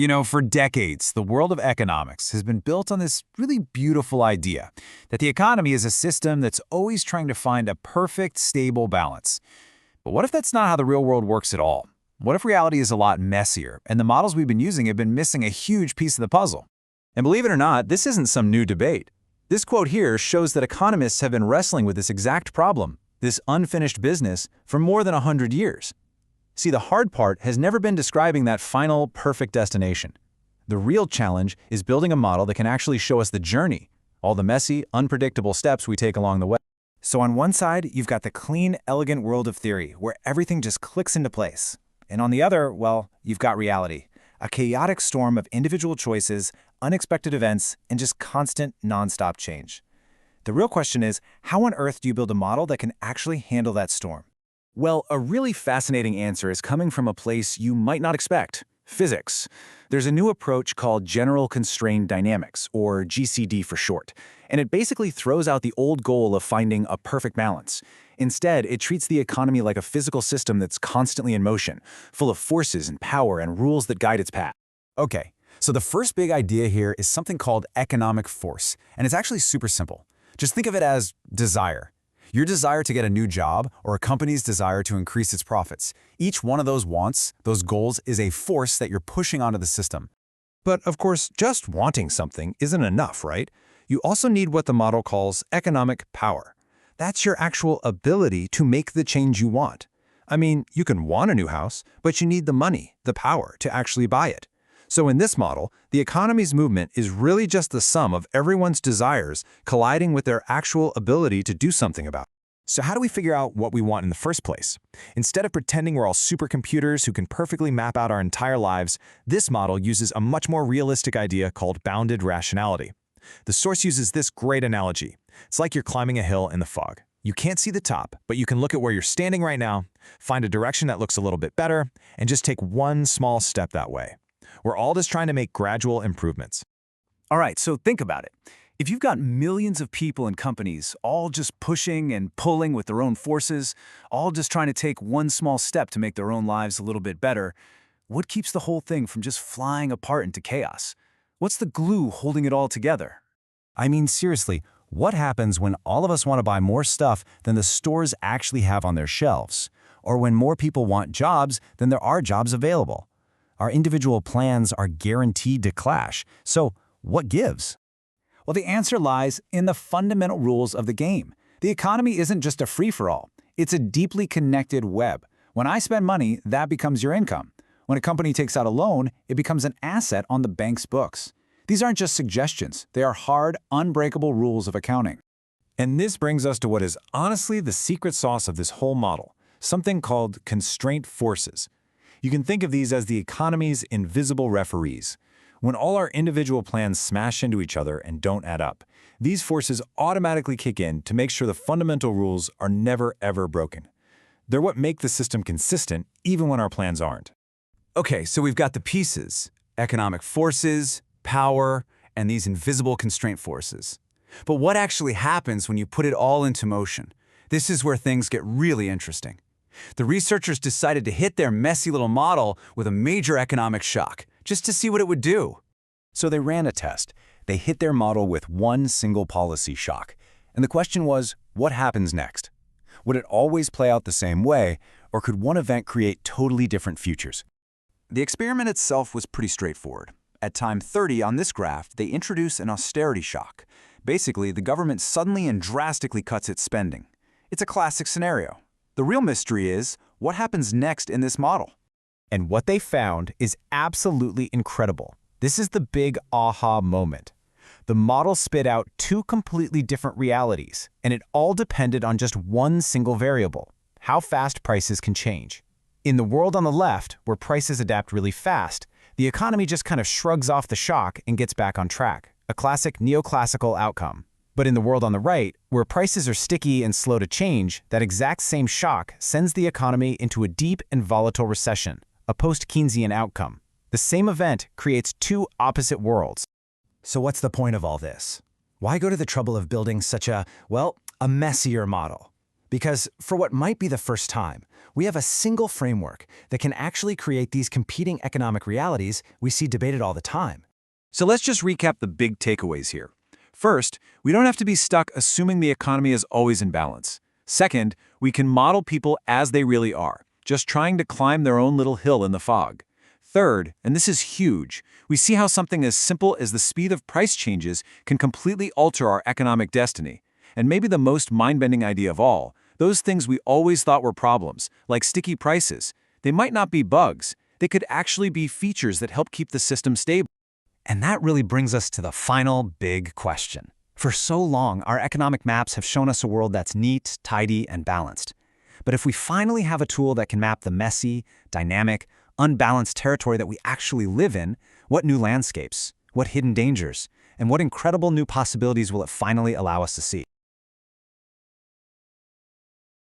For decades, the world of economics has been built on this really beautiful idea that the economy is a system that's always trying to find a perfect, stable balance. But what if that's not how the real world works at all? What if reality is a lot messier, and the models we've been using have been missing a huge piece of the puzzle? And believe it or not, this isn't some new debate. This quote here shows that economists have been wrestling with this exact problem, this unfinished business, for more than 100 years. See, the hard part has never been describing that final, perfect destination. The real challenge is building a model that can actually show us the journey, all the messy, unpredictable steps we take along the way. So on one side, you've got the clean, elegant world of theory, where everything just clicks into place. And on the other, well, you've got reality, a chaotic storm of individual choices, unexpected events, and just constant, nonstop change. The real question is, how on earth do you build a model that can actually handle that storm? Well, a really fascinating answer is coming from a place you might not expect: physics. There's a new approach called general constrained dynamics, or GCD for short, and it basically throws out the old goal of finding a perfect balance. Instead, it treats the economy like a physical system that's constantly in motion, full of forces and power and rules that guide its path. Okay, so the first big idea here is something called economic force, and it's actually super simple. Just think of it as desire. Your desire to get a new job, or a company's desire to increase its profits. Each one of those wants, those goals, is a force that you're pushing onto the system. But of course, just wanting something isn't enough, right? You also need what the model calls economic power. That's your actual ability to make the change you want. I mean, you can want a new house, but you need the money, the power, to actually buy it. So in this model, the economy's movement is really just the sum of everyone's desires colliding with their actual ability to do something about it. So how do we figure out what we want in the first place? Instead of pretending we're all supercomputers who can perfectly map out our entire lives, this model uses a much more realistic idea called bounded rationality. The source uses this great analogy. It's like you're climbing a hill in the fog. You can't see the top, but you can look at where you're standing right now, find a direction that looks a little bit better, and just take one small step that way. We're all just trying to make gradual improvements. All right, so think about it. If you've got millions of people and companies all just pushing and pulling with their own forces, all just trying to take one small step to make their own lives a little bit better, what keeps the whole thing from just flying apart into chaos? What's the glue holding it all together? I mean, seriously, what happens when all of us want to buy more stuff than the stores actually have on their shelves? Or when more people want jobs than there are jobs available? Our individual plans are guaranteed to clash. So what gives? Well, the answer lies in the fundamental rules of the game. The economy isn't just a free-for-all. It's a deeply connected web. When I spend money, that becomes your income. When a company takes out a loan, it becomes an asset on the bank's books. These aren't just suggestions. They are hard, unbreakable rules of accounting. And this brings us to what is honestly the secret sauce of this whole model, something called constraint forces. You can think of these as the economy's invisible referees. When all our individual plans smash into each other and don't add up, these forces automatically kick in to make sure the fundamental rules are never, ever broken. They're what make the system consistent, even when our plans aren't. Okay, so we've got the pieces: economic forces, power, and these invisible constraint forces. But what actually happens when you put it all into motion? This is where things get really interesting. The researchers decided to hit their messy little model with a major economic shock, just to see what it would do. So they ran a test. They hit their model with one single policy shock. And the question was, what happens next? Would it always play out the same way, or could one event create totally different futures? The experiment itself was pretty straightforward. At time 30 on this graph, they introduce an austerity shock. Basically, the government suddenly and drastically cuts its spending. It's a classic scenario. The real mystery is, what happens next in this model? And what they found is absolutely incredible. This is the big aha moment. The model spit out two completely different realities, and it all depended on just one single variable: how fast prices can change. In the world on the left, where prices adapt really fast, the economy just kind of shrugs off the shock and gets back on track, a classic neoclassical outcome. But in the world on the right, where prices are sticky and slow to change, that exact same shock sends the economy into a deep and volatile recession, a post-Keynesian outcome. The same event creates two opposite worlds. So what's the point of all this? Why go to the trouble of building such a messier model? Because for what might be the first time, we have a single framework that can actually create these competing economic realities we see debated all the time. So let's just recap the big takeaways here. First, we don't have to be stuck assuming the economy is always in balance. Second, we can model people as they really are, just trying to climb their own little hill in the fog. Third, and this is huge, we see how something as simple as the speed of price changes can completely alter our economic destiny. And maybe the most mind-bending idea of all, those things we always thought were problems, like sticky prices, they might not be bugs. They could actually be features that help keep the system stable. And that really brings us to the final big question. For so long, our economic maps have shown us a world that's neat, tidy, and balanced. But if we finally have a tool that can map the messy, dynamic, unbalanced territory that we actually live in, what new landscapes, what hidden dangers, and what incredible new possibilities will it finally allow us to see?